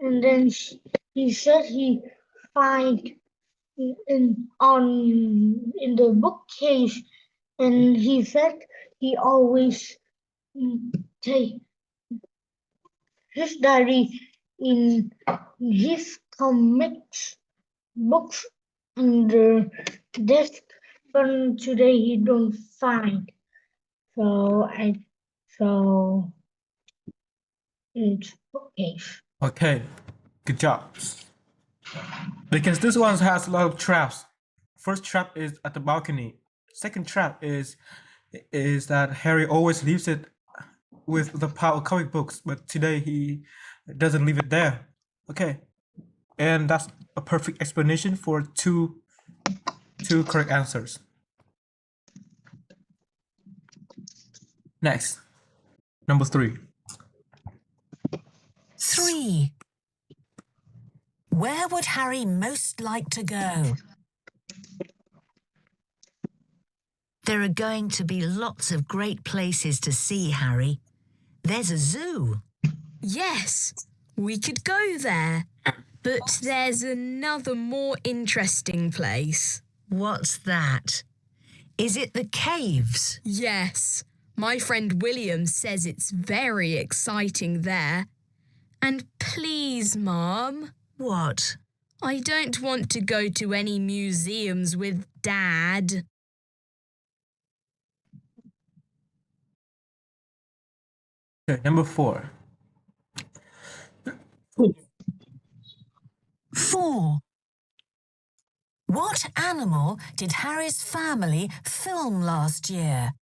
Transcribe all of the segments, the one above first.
and then he said he find in the bookcase, and he said he always take his diary in his comics books under desk, but today he don't find. So so it's bookcase. Okay, good job. Because this one has a lot of traps. First trap is at the balcony. Second trap is that Harry always leaves it with the pile of comic books, but today he doesn't leave it there. Okay, and that's a perfect explanation for two correct answers. Next, number 3. 3. Where would Harry most like to go? There are going to be lots of great places to see, Harry. There's a zoo. Yes, we could go there. But there's another more interesting place. What's that? Is it the caves? Yes, my friend William says it's very exciting there. And please, Mum. What? I don't want to go to any museums with Dad. Okay, number 4. 4. What animal did Harry's family film last year?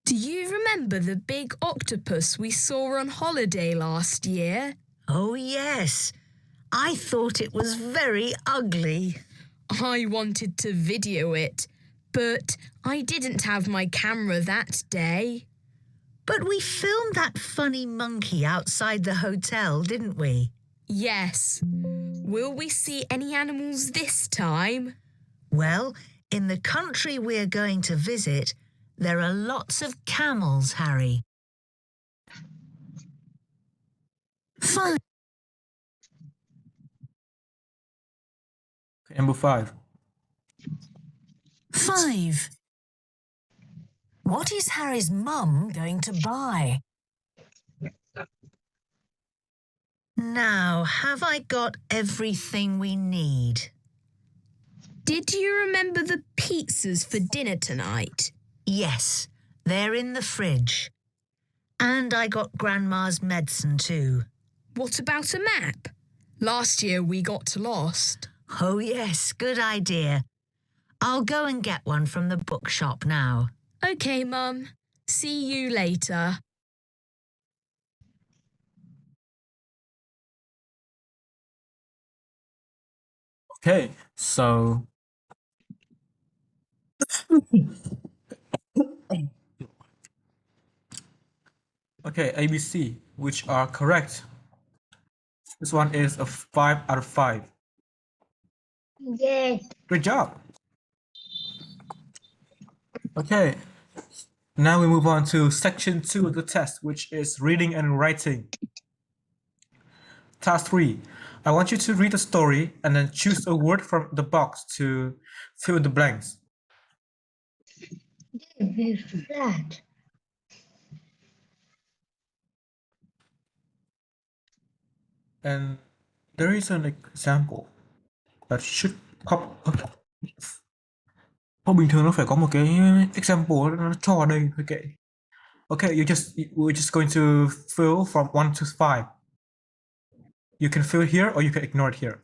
Do you remember the big octopus we saw on holiday last year? Oh, yes. I thought it was very ugly. I wanted to video it, but I didn't have my camera that day. But we filmed that funny monkey outside the hotel, didn't we? Yes. Will we see any animals this time? Well, in the country we're going to visit, there are lots of camels, Harry. 5. Okay, number 5. 5. What is Harry's mum going to buy? Now, have I got everything we need? Did you remember the pizzas for dinner tonight? Yes, they're in the fridge. And I got Grandma's medicine too. What about a map? Last year we got lost. Oh yes, good idea. I'll go and get one from the bookshop now. Okay, Mum. See you later. Okay, so okay, ABC, which are correct. This one is a 5 out of 5. Yes. Good job. Okay, now we move on to section 2 of the test, which is reading and writing. Task 3. I want you to read a story and then choose a word from the box to fill in the blanks. Very flat. And there is an example that should pop up. Không, bình thường nó phải có một cái example nó cho ở đây thôi kệ. Okay, we're just going to fill from 1 to 5. You can fill here or you can ignore it here.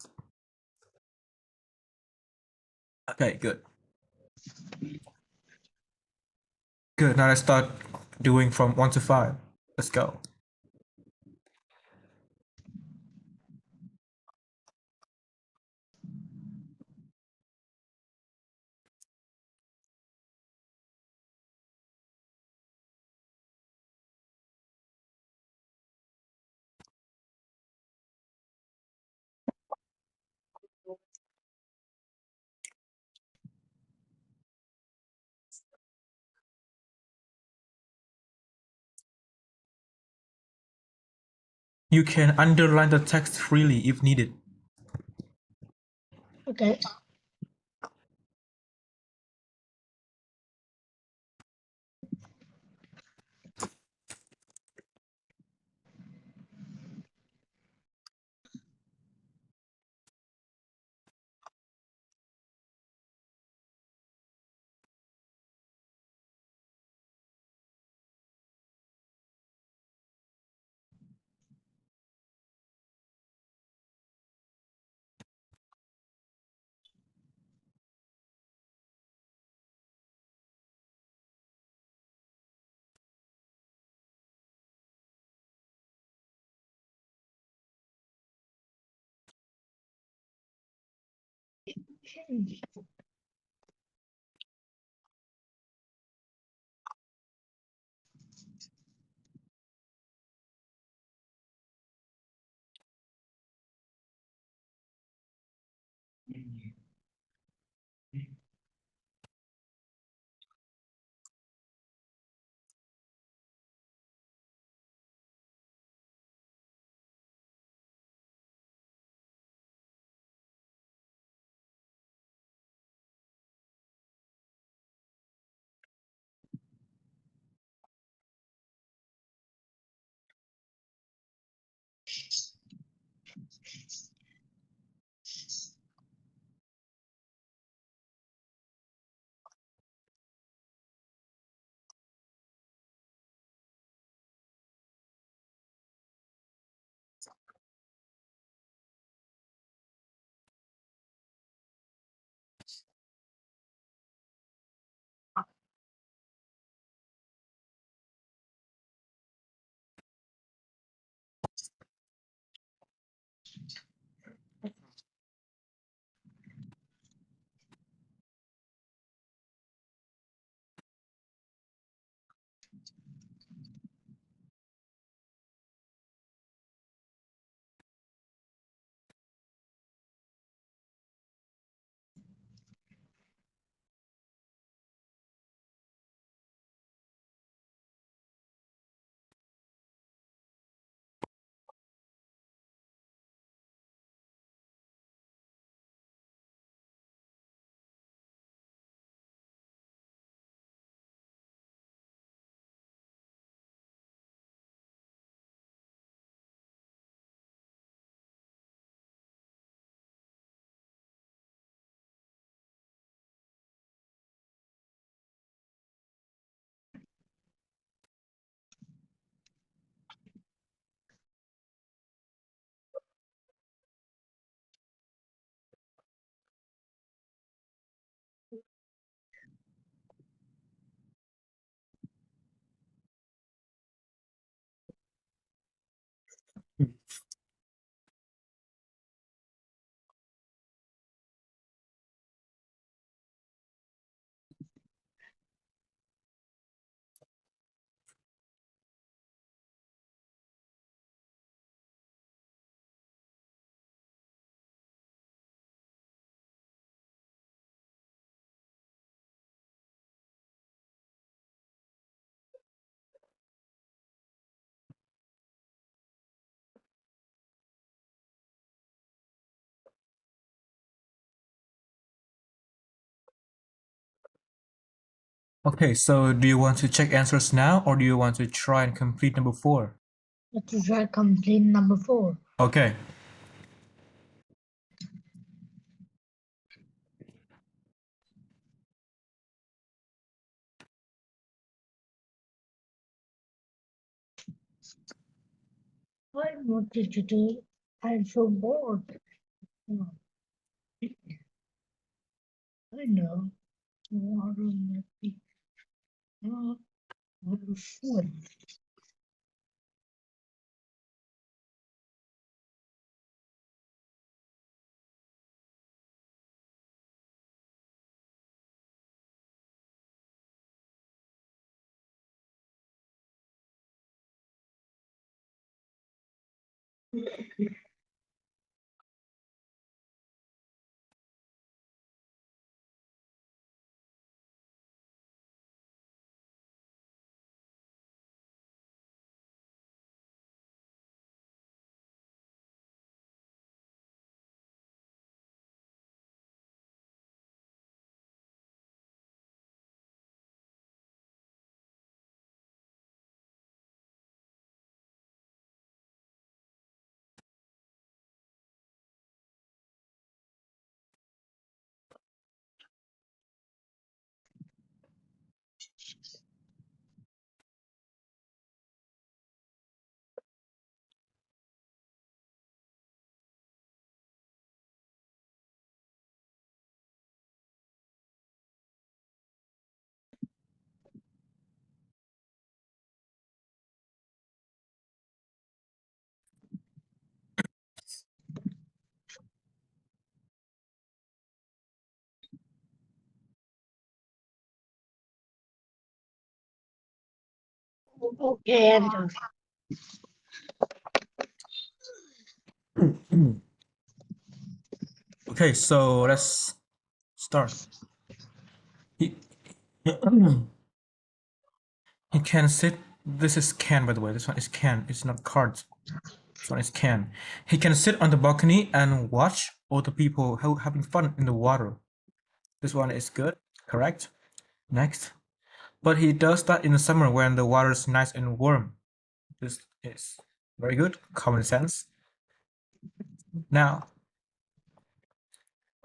Okay, good. Good, now let's start doing from 1 to 5. Let's go. You can underline the text freely if needed. Okay. Okay, so do you want to check answers now or do you want to try and complete number 4? Let's try complete number 4. Okay. Why not digital? I'm so bored. Oh, I know. Water might be not water. Ok em rồi. Okay, so let's start. He, he can sit. This is can, by the way. This one is can. It's not cards. This one is can. He can sit on the balcony and watch all the people having fun in the water. This one is good. Correct. Next. But he does that in the summer when the water is nice and warm. This is very good. Common sense. Now.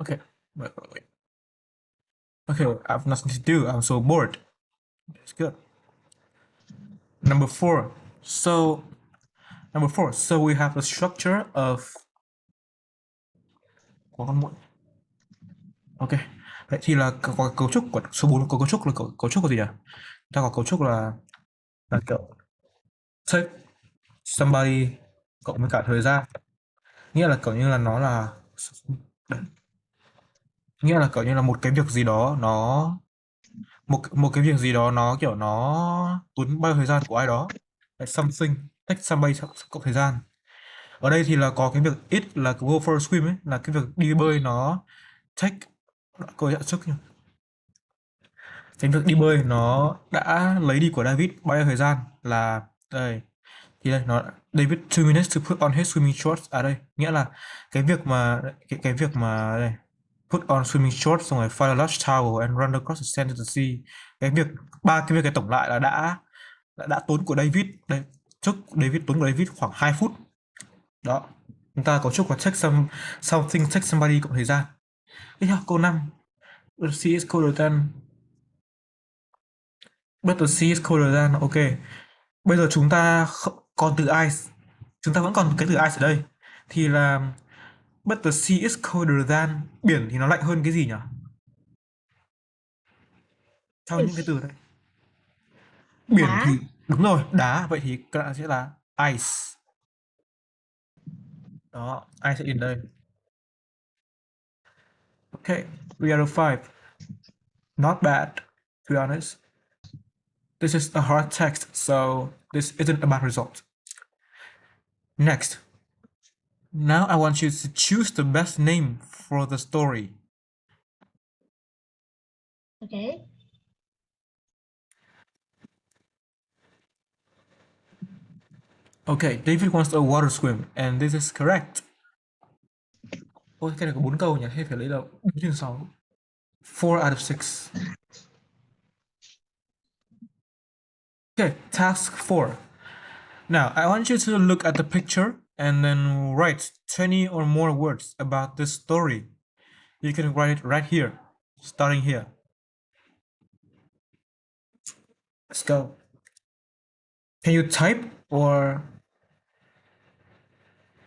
Okay. Wait. Okay, I have nothing to do. I'm so bored. It's good. Number four. So we have the structure of của con muỗi. Ok. Vậy thì là có cấu trúc của số 4 có cấu trúc là cấu trúc của gì nhỉ? Ta có cấu trúc là kiểu take somebody cộng với cả thời gian. Nghĩa là kiểu như là nó là nghĩa là kiểu như là một cái việc gì đó nó một cái việc gì đó nó kiểu nó tốn bao nhiêu thời gian của ai đó. Like something take somebody cộng thời gian. Ở đây thì là có cái việc it là go for a swim ấy, là cái việc đi bơi nó take câu nhận sức nhỉ. Cái việc đi bơi nó đã lấy đi của David bao nhiêu thời gian là đây thì đây nó David 2 minutes to put on his swimming shorts à đây nghĩa là cái việc mà cái việc mà đây put on swimming shorts xong rồi find a large towel and run across the sand to the sea, cái việc ba cái việc cái tổng lại là đã tốn của David đây trước tốn của David khoảng 2 phút đó. Chúng ta có chúc là check something check somebody cộng thời gian. Tiếp theo câu 5. The sea is colder than but the sea is colder than. Ok, bây giờ chúng ta còn từ ice, chúng ta vẫn còn cái từ ice ở đây thì là but the sea is colder than, biển thì nó lạnh hơn cái gì nhỉ? Theo những cái từ đây biển Đá. thì đúng rồi đá, vậy thì các bạn sẽ là ice đó, ice sẽ in đây. Ok, 3 out of 5, not bad to be honest. This is a hard text, so this isn't a bad result. Next, now I want you to choose the best name for the story. Okay. Okay, David wants a water swim, and this is correct. Ôi, cái này có 4 câu nhỉ? Hay phải lấy là 4/6. 4 out of 6. Okay, task 4. Now, I want you to look at the picture and then write 20 or more words about this story. You can write it right here, starting here. Let's go. Can you type or...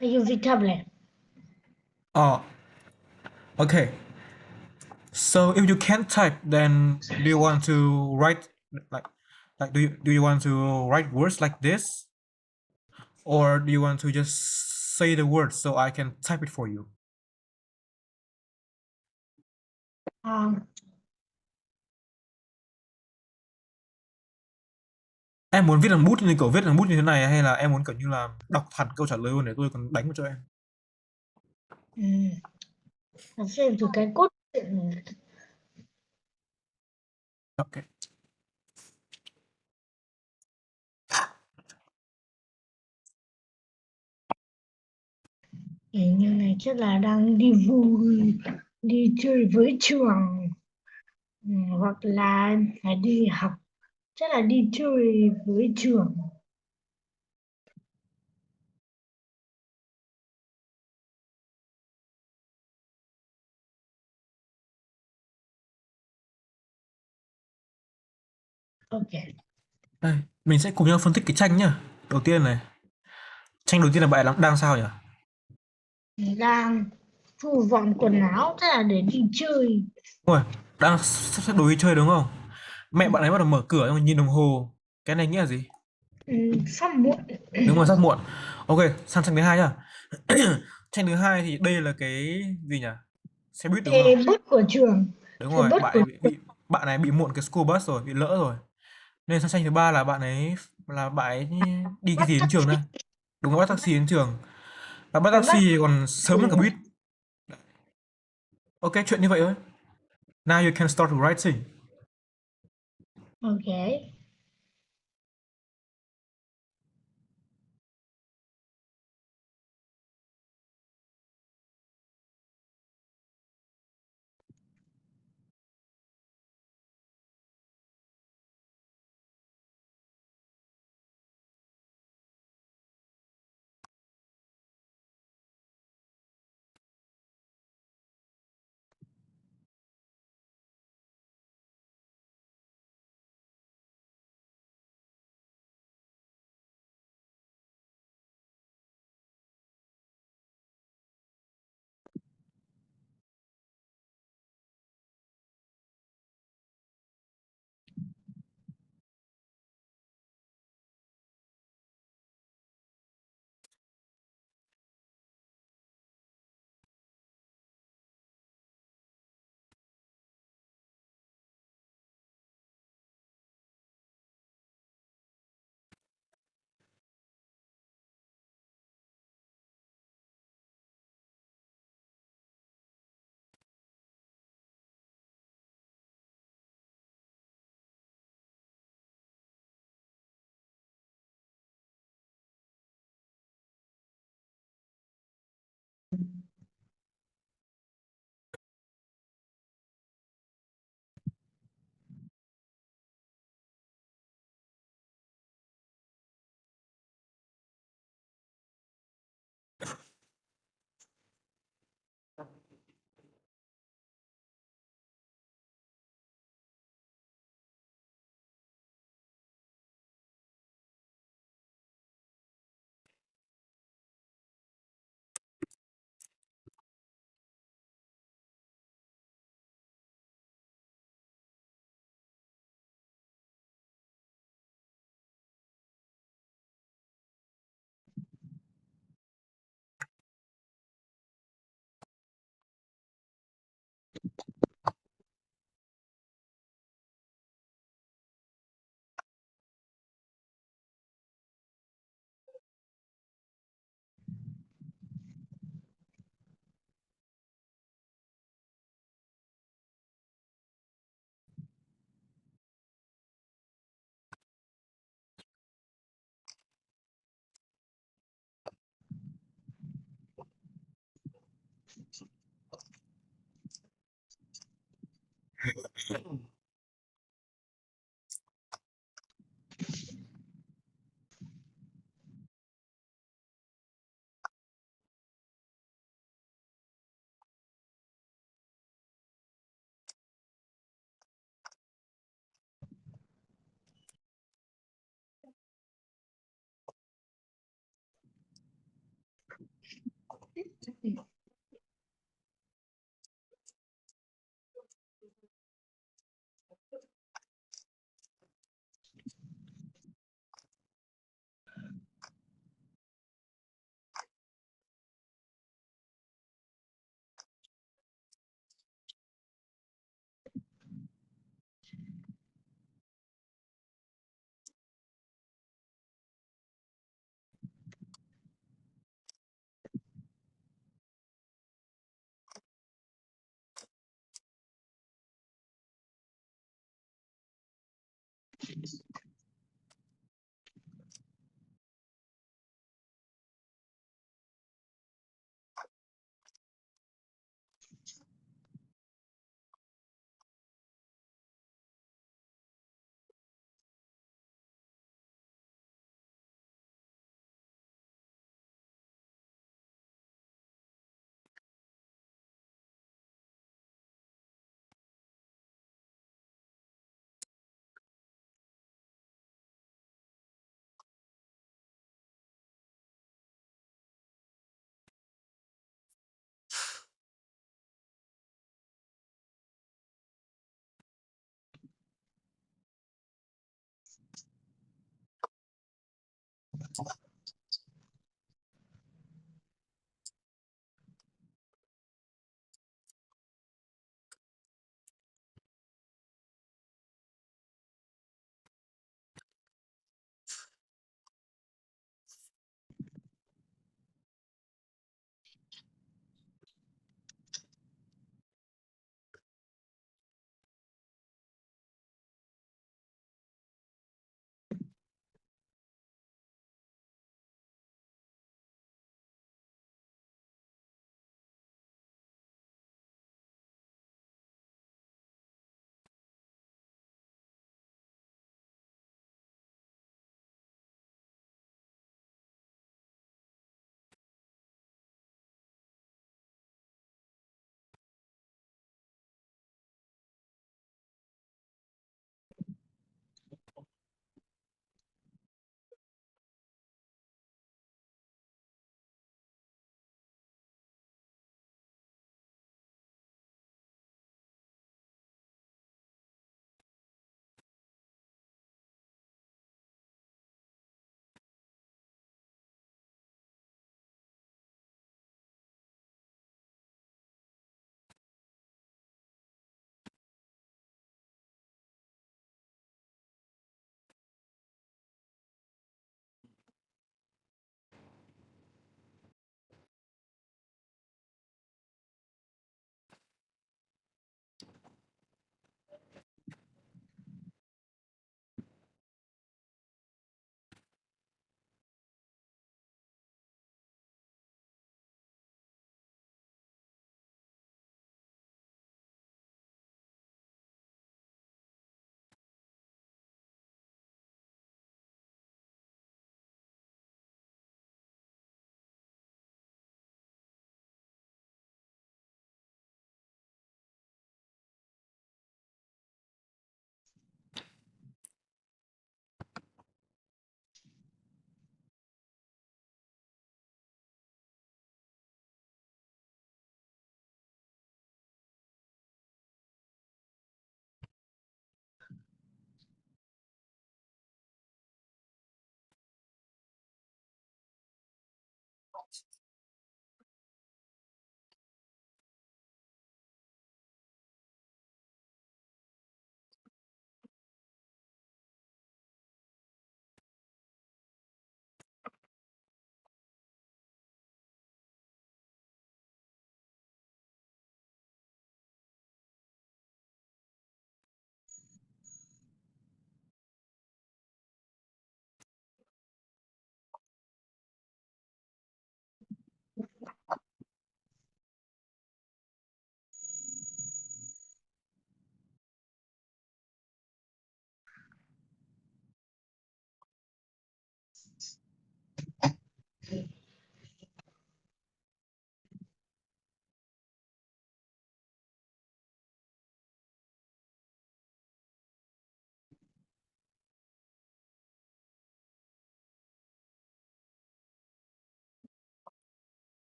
I use the tablet. Oh, okay. So if you can't type, then do you want to write like do you want to write words like this? Or do you want to just say the words so I can type it for you? Em muốn viết bằng bút như kiểu viết bằng bút như thế này hay là em muốn kiểu như là đọc hẳn câu trả lời luôn để tôi còn đánh vào cho em? Xem từ cái cốt truyện. Ok. Hình như này chắc là đang đi vui, đi chơi với trường, hoặc là phải đi học, chắc là đi chơi với trường. Ok. Đây, mình sẽ cùng nhau phân tích cái tranh nhá. Đầu tiên này. Tranh đầu tiên là bạn đang sao nhỉ? Đang thu dọn quần áo, chắc là để đi chơi. Đúng rồi, đang sắp xếp đồ đi chơi đúng không? Mẹ bạn ấy bắt đầu mở cửa xong rồi nhìn đồng hồ. Cái này nghĩa là gì? Sắp muộn. Đúng rồi, sắp muộn. Ok, sang tranh thứ hai nhá. Tranh thứ hai thì đây là cái gì nhỉ? Xe buýt đúng Thế không? bút của trường. Đúng Thế rồi, bút của bạn này bị muộn cái school bus rồi, bị lỡ rồi. Nên sang tranh thứ ba là bạn ấy là bạn ấy đi cái gì đến trường đây? Đúng là bắt taxi đến trường. Và bắt Và bắt taxi còn sớm hơn cả ừ, buýt. Ok, chuyện như vậy thôi. Now you can start writing. ok.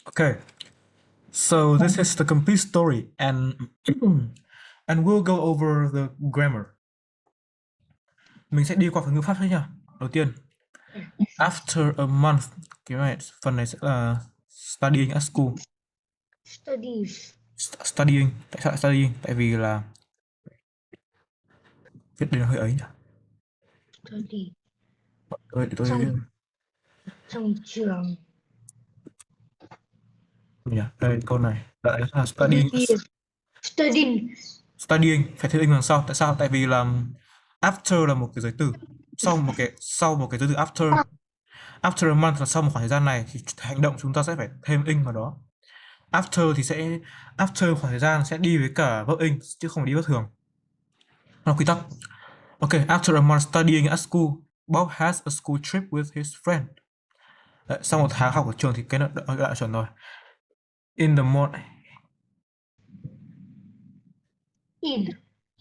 Okay, so this is the complete story, and and we'll go over the grammar. Mình sẽ đi qua phần ngữ pháp thôi nha. Đầu tiên, after a month, cái này phần này sẽ là studying at school. Studies. Studying, tại sao lại studying? Tại vì là viết đây nó hơi ấy nhỉ. Study. Để tôi Trong trường. nhỉ. Đây câu này lại là studying. Studying. Studying phải thêm in đằng sau. Tại sao? Tại vì là after là một cái giới từ, sau một cái giới từ after. After a month là sau một khoảng thời gian này thì hành động chúng ta sẽ phải thêm in vào đó. After thì sẽ after khoảng thời gian sẽ đi với cả verb in chứ không phải đi bất thường. Nó quy tắc. Ok, after a month studying at school, Bob has a school trip with his friend. Đấy, sau một tháng học ở trường thì cái đã chuẩn rồi. In the morning.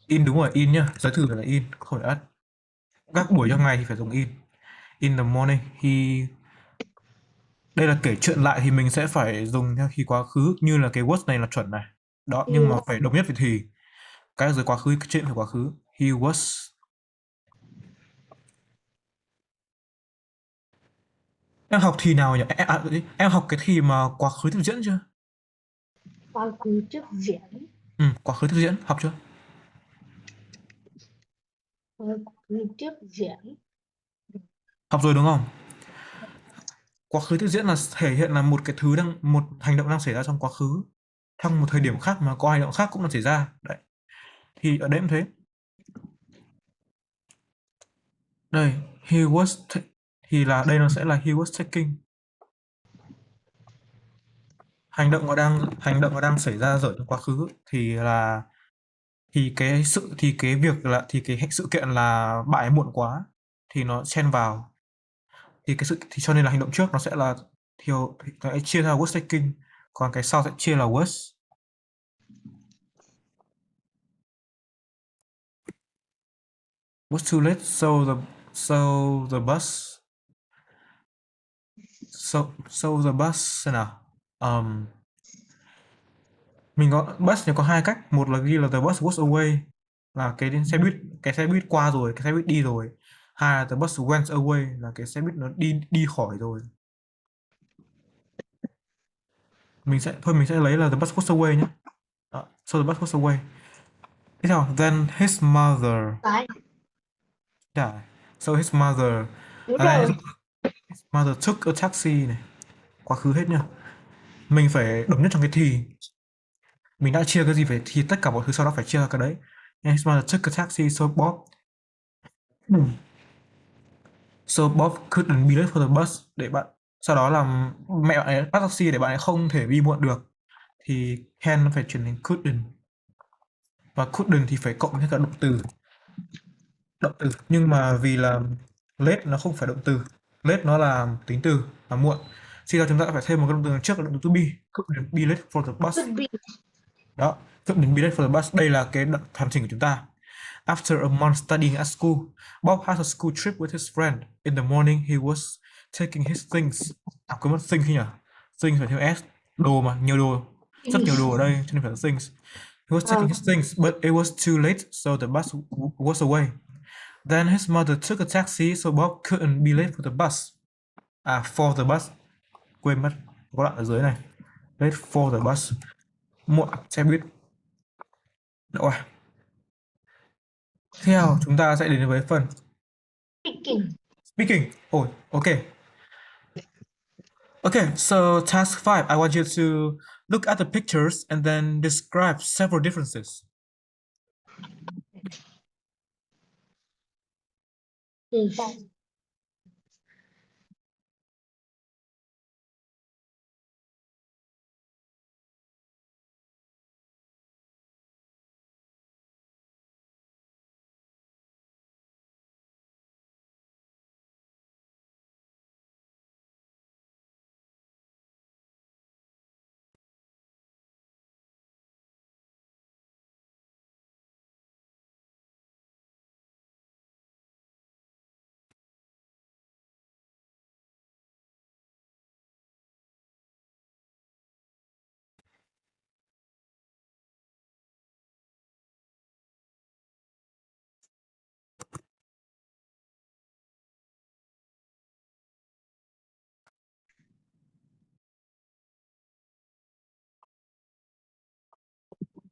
In đúng rồi, in nhá. Giới từ phải là in, không phải at. Các buổi trong ngày thì phải dùng in. In the morning, đây là kể chuyện lại thì mình sẽ phải dùng theo khi quá khứ, như là cái word này là chuẩn này. Đó, nhưng mà phải đồng nhất với thì. Cái dưới quá khứ, cái chuyện phải quá khứ. He was. Em học thì nào nhỉ? Em học cái thì mà quá khứ tiếp diễn chưa? Quá khứ tiếp diễn. Quá khứ tiếp diễn, học chưa? Tiếp diễn. Học rồi đúng không? Quá khứ tiếp diễn là thể hiện là một hành động đang xảy ra trong quá khứ, trong một thời điểm khác mà có hành động khác cũng đang xảy ra. Đấy. Thì ở đây cũng thế. Đây, thì là đây nó sẽ là he was taking. Hành động nó đang xảy ra ở trong quá khứ thì cái sự kiện là bạn ấy muộn quá thì nó xen vào, thì cho nên là hành động trước nó sẽ là nó sẽ chia ra was taking, còn cái sau sẽ chia là was too late so the bus so the bus xem nào. Mình có bus thì có hai cách, một là ghi là the bus was away là cái xe buýt qua rồi, cái xe buýt đi rồi. Hai là the bus went away là cái xe buýt nó đi đi khỏi rồi. Mình sẽ lấy là the bus was away nhé. Đó, so the bus was away. Tiếp theo, then his mother Đấy, died. So his mother đúng à, rồi. his mother took a taxi này. Quá khứ hết nhá. Mình phải đồng nhất trong cái thì. Mình đã chia cái gì phải thì tất cả mọi thứ sau đó phải chia ra cái đấy. And his mother took a taxi so Bob couldn't be late for the bus để bạn sau đó là mẹ bạn ấy bắt taxi để bạn ấy không thể đi muộn được, thì can nó phải chuyển thành couldn't, và couldn't thì phải cộng với cả động từ, nhưng mà vì là late nó không phải động từ, late nó là tính từ là muộn, thì ra chúng ta phải thêm một cái động từ trước là động từ to be, couldn't be late for the bus. Could be. Đó, couldn't be late for the bus, đây là cái hoàn chỉnh của chúng ta. After a month studying at school, Bob had a school trip with his friend. In the morning, he was taking his things. À, quên mất things nhỉ? Things phải theo S. Đồ mà, nhiều đồ. Rất nhiều đồ ở đây, cho nên phải là things. He was taking his things, but it was too late, so the bus was away. Then his mother took a taxi, so Bob couldn't be late for the bus. À, for the bus. Quên mất. Có đoạn ở dưới này. Late for the bus. Muộn xe buýt. Rồi. Theo chúng ta sẽ đến với phần Speaking. speaking. Oh, okay. Okay, so task 5, I want you to look at the pictures and then describe several differences. Yes.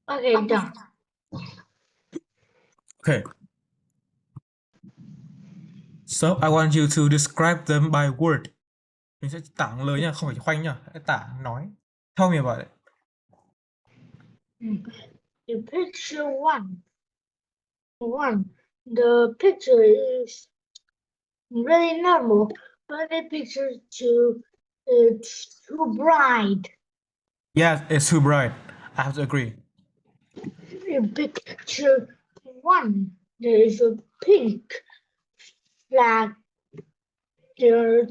Okay, done. Okay. So I want you to describe them by word. Mình sẽ tả lời nha, không phải khoanh nha, hãy tả nói. Tell me about it. The picture one. The picture is really normal, but the picture too bright. Yes, it's too bright. I have to agree. In picture one, there is a pink flag. There are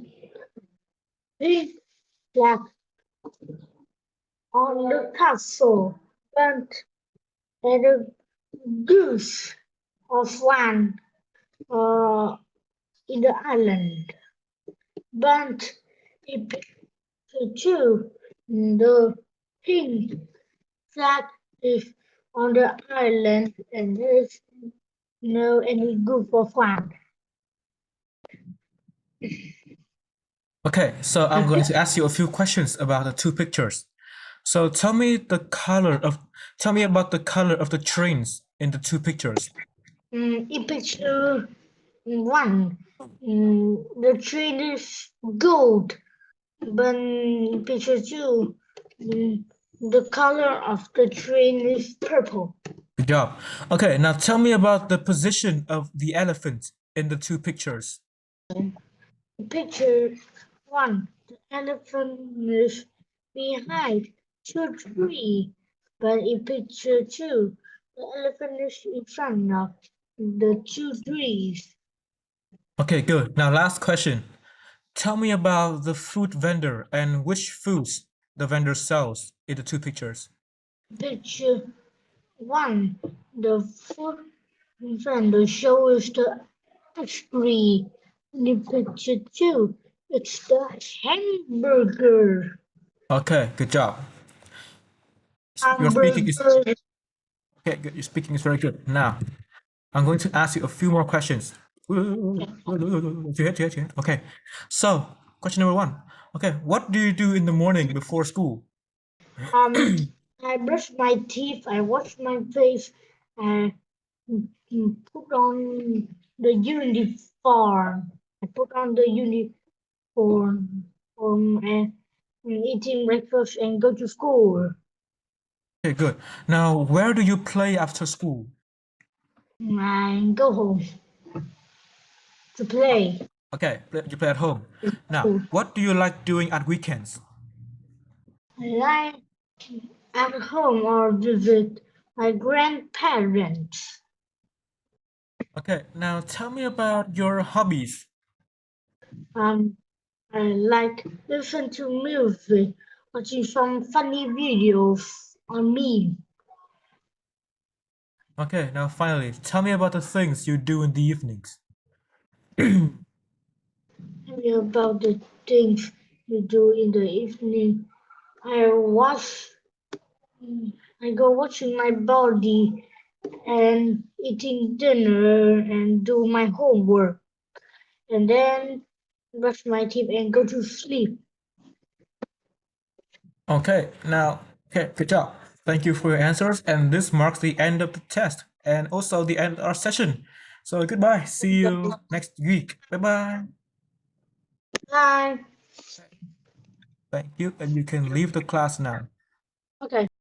pink flag on the castle, and a goose of one in the island. But in picture two, the pink flag is on the island, and there's no any group of one. Okay, so I'm going to ask you a few questions about the two pictures. So tell me about the color of the trains in the two pictures. In picture 1, the train is gold. But in picture 2, the color of the train is purple. Good job. Okay, now tell me about the position of the elephant in the two pictures. In picture 1, the elephant is behind two trees. But in picture 2, the elephant is in front of the two trees. Okay, good. Now last question. Tell me about the fruit vendor and which foods the vendor sells in the two pictures. Picture 1, the food vendor shows the ice cream. In picture 2, it's the hamburger. Okay, good job. Your speaking is Hamburger. okay, good. Your speaking is very good. Now, I'm going to ask you a few more questions. Okay. So, question number 1. Okay, what do you do in the morning before school? I brush my teeth, I wash my face, I put on the uniform. I put on the uniform and eating breakfast and go to school. Okay, good. Now, where do you play after school? I go home to play. Okay, you play at home. Now, what do you like doing at weekends? I like at home or visit my grandparents. Okay, now tell me about your hobbies. Um, I like listen to music, watching some funny videos on me. Okay, now finally, tell me about the things you do in the evenings. Tell me about the things you do in the evening. I watch. I go watching my body and eating dinner and do my homework, and then brush my teeth and go to sleep. Okay, good job. Thank you for your answers, and this marks the end of the test and also the end of our session. So goodbye. See you next week. Bye bye. Bye. Thank you, and you can leave the class now. Okay.